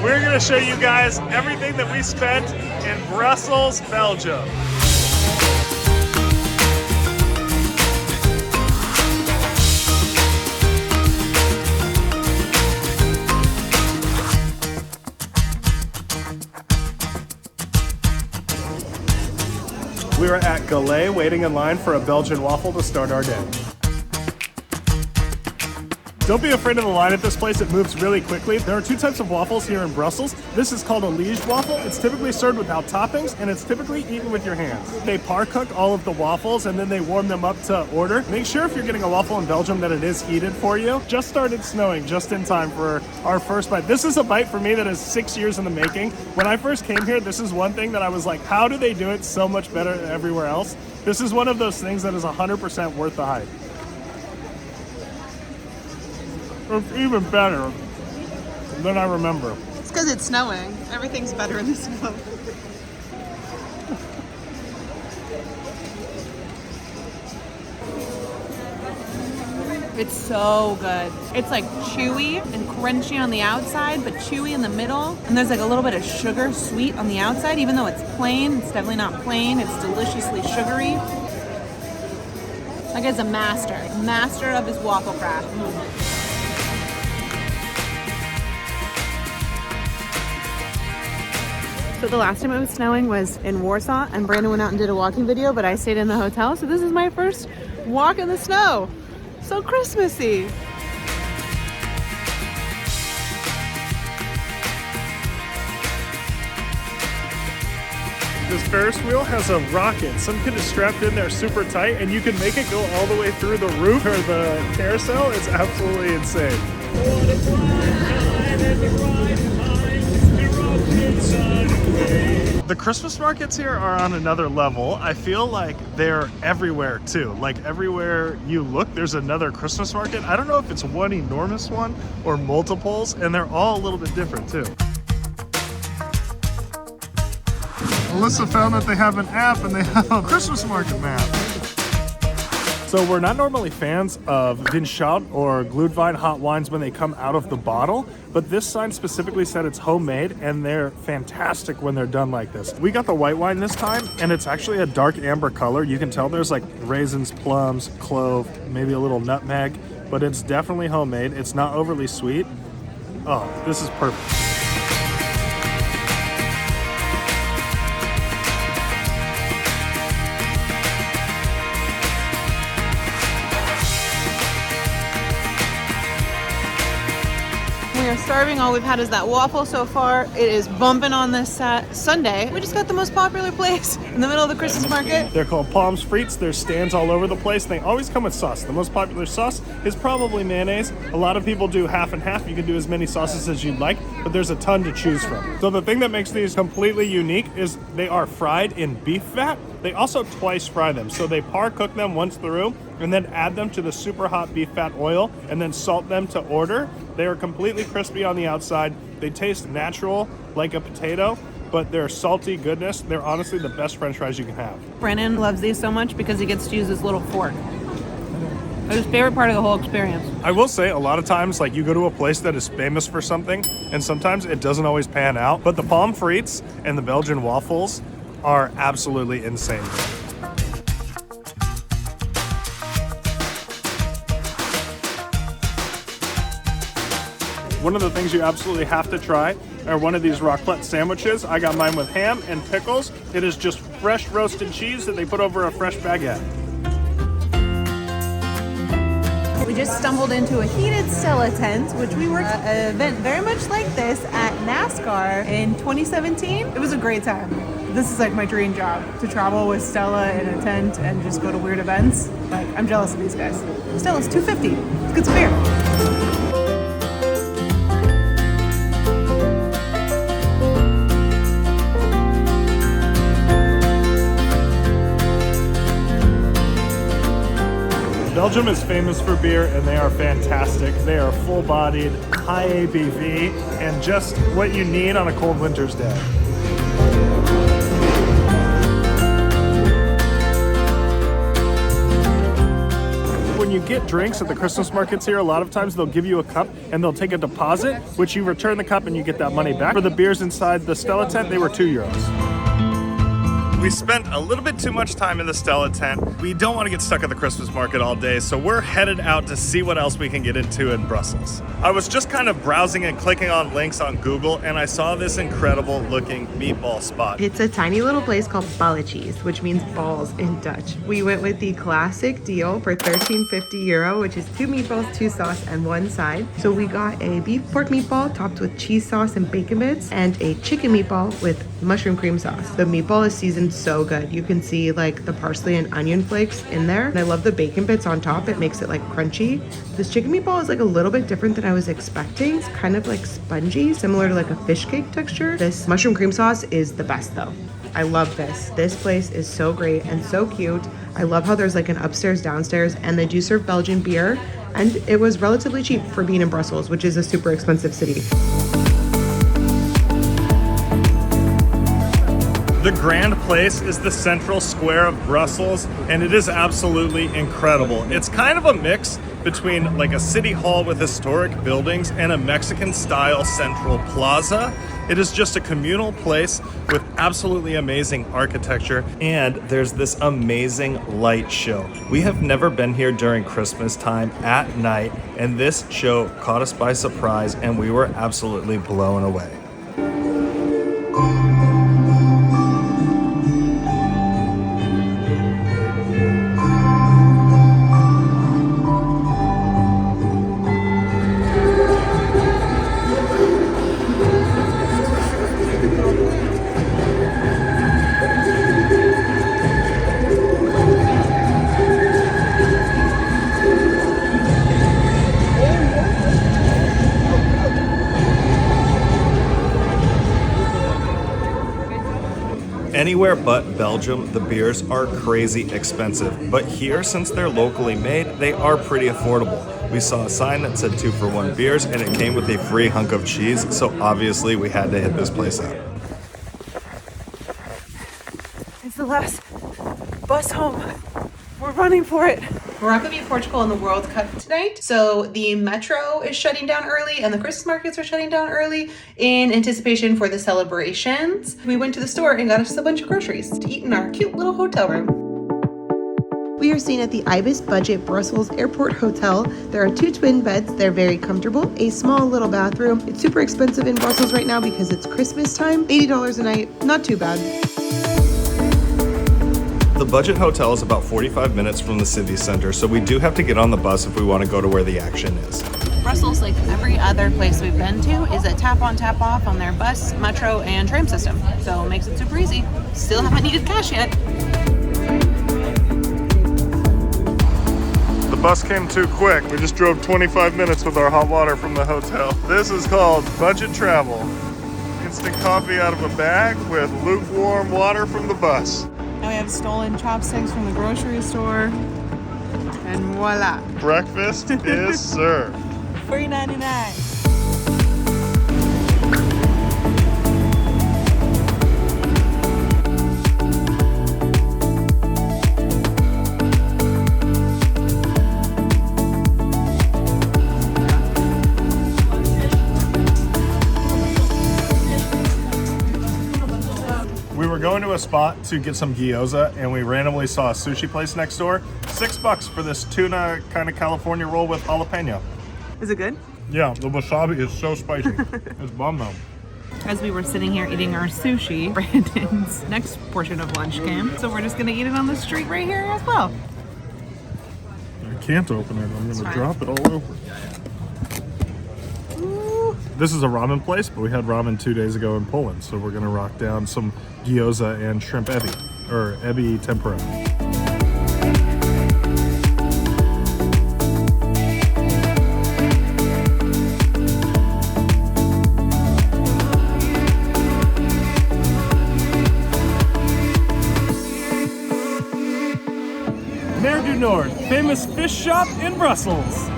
we're gonna show you guys everything that we spent in Brussels, Belgium. We were at Galet waiting in line for a Belgian waffle to start our day. Don't be afraid of the line at this place, it moves really quickly. There are two types of waffles here in Brussels. This is called a Liège waffle. It's typically served without toppings and it's typically eaten with your hands. They par cook all of the waffles and then they warm them up to order. Make sure if you're getting a waffle in Belgium that it is heated for you. Just started snowing just in time for our first bite. This is a bite for me that is 6 years in the making. When I first came here, this is one thing that I was like, how do they do it so much better than everywhere else? This is one of those things that is 100% worth the hype. It's even better than I remember. It's because it's snowing. Everything's better in the snow. It's so good. It's like chewy and crunchy on the outside, but chewy in the middle. And there's like a little bit of sugar sweet on the outside, even though it's plain. It's definitely not plain. It's deliciously sugary. That guy's a master of his waffle craft. So the last time it was snowing was in Warsaw, and Brandon went out and did a walking video, but I stayed in the hotel. So this is my first walk in the snow. So Christmassy. This Ferris wheel has a rocket. Some kid is strapped in there super tight and you can make it go all the way through the roof or the carousel. It's absolutely insane. The Christmas markets here are on another level. I feel like they're everywhere too. Like everywhere you look, there's another Christmas market. I don't know if it's one enormous one or multiples, and they're all a little bit different too. Alyssa found that they have an app and they have a Christmas market map. So we're not normally fans of Vinschalt or Glühwein hot wines when they come out of the bottle, but this sign specifically said it's homemade and they're fantastic when they're done like this. We got the white wine this time and it's actually a dark amber color. You can tell there's like raisins, plums, clove, maybe a little nutmeg, but it's definitely homemade. It's not overly sweet. Oh, this is perfect. Starving. All we've had is that waffle so far. It is bumping on this Sunday. We just got the most popular place in the middle of the Christmas market. They're called Pomes Frites. There's stands all over the place. They always come with sauce. The most popular sauce is probably mayonnaise. A lot of people do half and half. You can do as many sauces as you'd like, but there's a ton to choose from. So the thing that makes these completely unique is they are fried in beef fat. They also twice fry them. So they par cook them once through and then add them to the super hot beef fat oil and then salt them to order. They are completely crispy on the outside. They taste natural like a potato, but they're salty goodness. They're honestly the best French fries you can have. Brandon loves these so much because he gets to use this little fork. It's his favorite part of the whole experience. I will say a lot of times, like you go to a place that is famous for something and sometimes it doesn't always pan out, but the Pomes Frites and the Belgian waffles are absolutely insane. One of the things you absolutely have to try are one of these raclette sandwiches. I got mine with ham and pickles. It is just fresh roasted cheese that they put over a fresh baguette. We just stumbled into a heated Stella tent, which we worked at an event very much like this at NASCAR in 2017. It was a great time. This is like my dream job, to travel with Stella in a tent and just go to weird events. Like, I'm jealous of these guys. Stella's $2.50. Let's get some beer. Belgium is famous for beer and they are fantastic. They are full-bodied, high ABV, and just what you need on a cold winter's day. When when you get drinks at the Christmas markets here, a lot of times they'll give you a cup and they'll take a deposit, which you return the cup and you get that money back. For the beers inside the Stella tent, they were €2. We spent a little bit too much time in the Stella tent. We don't want to get stuck at the Christmas market all day, so we're headed out to see what else we can get into in Brussels. I was just kind of browsing and clicking on links on Google, and I saw this incredible looking meatball spot. It's a tiny little place called Ballekes, which means balls in Dutch. We went with the classic deal for €13.50, which is 2 meatballs, 2 sauce, and 1 side. So we got a beef pork meatball topped with cheese sauce and bacon bits, and a chicken meatball with mushroom cream sauce. The meatball is seasoned so good. You can see like the parsley and onion flakes in there. And I love the bacon bits on top. It makes it like crunchy. This chicken meatball is like a little bit different than I was expecting. It's kind of like spongy, similar to like a fish cake texture. This mushroom cream sauce is the best though. I love this. This place is so great and so cute. I love how there's like an upstairs, downstairs, and they do serve Belgian beer. And it was relatively cheap for being in Brussels, which is a super expensive city. The Grande Place is the central square of Brussels, and it is absolutely incredible. It's kind of a mix between like a city hall with historic buildings and a Mexican-style central plaza. It is just a communal place with absolutely amazing architecture, and there's this amazing light show. We have never been here during Christmas time at night, and this show caught us by surprise, and we were absolutely blown away. Anywhere but Belgium, the beers are crazy expensive. But here, since they're locally made, they are pretty affordable. We saw a sign that said 2 for 1 beers, and it came with a free hunk of cheese, so obviously we had to hit this place up. It's the last bus home. We're running for it. We're not going to be in Portugal in the World Cup tonight, so the metro is shutting down early and the Christmas markets are shutting down early in anticipation for the celebrations. We went to the store and got us a bunch of groceries to eat in our cute little hotel room. We are staying at the Ibis Budget Brussels Airport Hotel. There are 2 twin beds. They're very comfortable. A small little bathroom. It's super expensive in Brussels right now because it's Christmas time. $80 a night. Not too bad. The budget hotel is about 45 minutes from the city center, so we do have to get on the bus if we want to go to where the action is. Brussels, like every other place we've been to, is a tap on, tap off on their bus, metro, and tram system. So it makes it super easy. Still haven't needed cash yet. The bus came too quick. We just drove 25 minutes with our hot water from the hotel. This is called budget travel. Instant coffee out of a bag with lukewarm water from the bus. Now we have stolen chopsticks from the grocery store. And voila. Breakfast is served. $3.99. Going to a spot to get some gyoza, and we randomly saw a sushi place next door. $6 for this tuna kind of California roll with jalapeno. Is it good? Yeah, the wasabi is so spicy. It's bomb though. As we were sitting here eating our sushi, Brandon's next portion of lunch came. So we're just gonna eat it on the street right here as well. I can't open it. I'm gonna drop it all over. This is a ramen place, but we had ramen 2 days ago in Poland, so we're gonna rock down some gyoza and shrimp ebi, or ebi tempura. Mer Du Nord, famous fish shop in Brussels.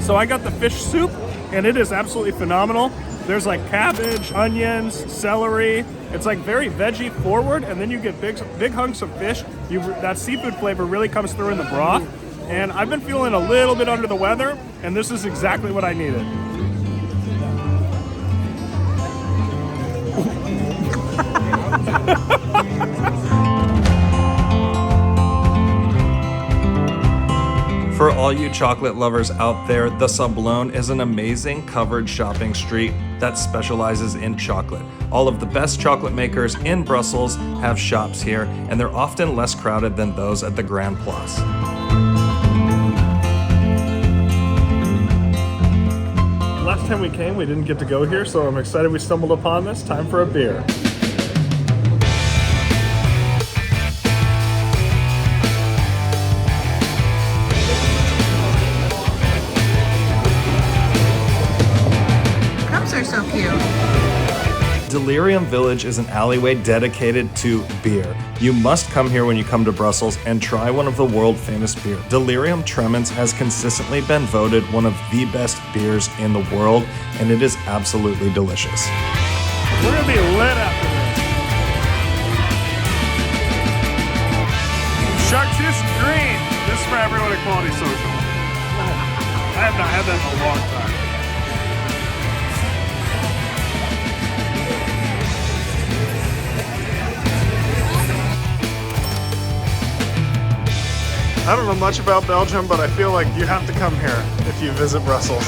So I got the fish soup, and it is absolutely phenomenal. There's like cabbage, onions, celery. It's like very veggie forward, and then you get big hunks of fish. That seafood flavor really comes through in the broth. And I've been feeling a little bit under the weather, and this is exactly what I needed. For all you chocolate lovers out there, the Salon is an amazing covered shopping street that specializes in chocolate. All of the best chocolate makers in Brussels have shops here, and they're often less crowded than those at the Grande Place. Last time we came, we didn't get to go here, so I'm excited we stumbled upon this. Time for a beer. Are so cute. Delirium Village is an alleyway dedicated to beer. You must come here when you come to Brussels and try one of the world-famous beer. Delirium Tremens has consistently been voted one of the best beers in the world, and it is absolutely delicious. We're gonna be lit after this. Chartreuse green. This is for everyone at Quality Social. I have not had that in a long time. I don't know much about Belgium, but I feel like you have to come here if you visit Brussels.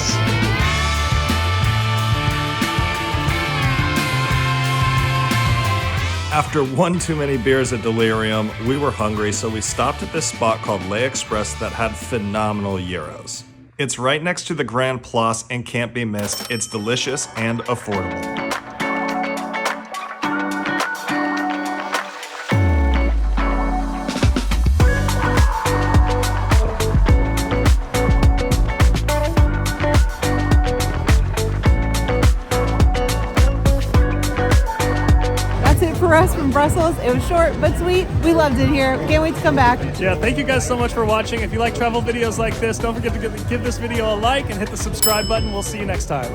After one too many beers at Delirium, we were hungry, so we stopped at this spot called Le Express that had phenomenal gyros. It's right next to the Grande Place and can't be missed. It's delicious and affordable. For us from Brussels. It was short but sweet. We loved it here. Can't wait to come back. Yeah, thank you guys so much for watching. If you like travel videos like this, don't forget to give this video a like and hit the subscribe button. We'll see you next time.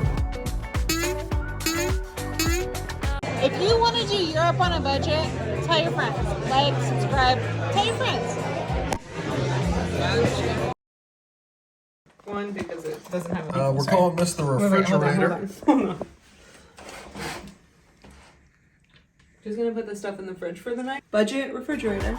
If you want to do Europe on a budget, tell your friends. Like, subscribe, tell your friends. One, because it doesn't have a We're calling this the refrigerator. Hold on. Just gonna put this stuff in the fridge for the night. Budget refrigerator.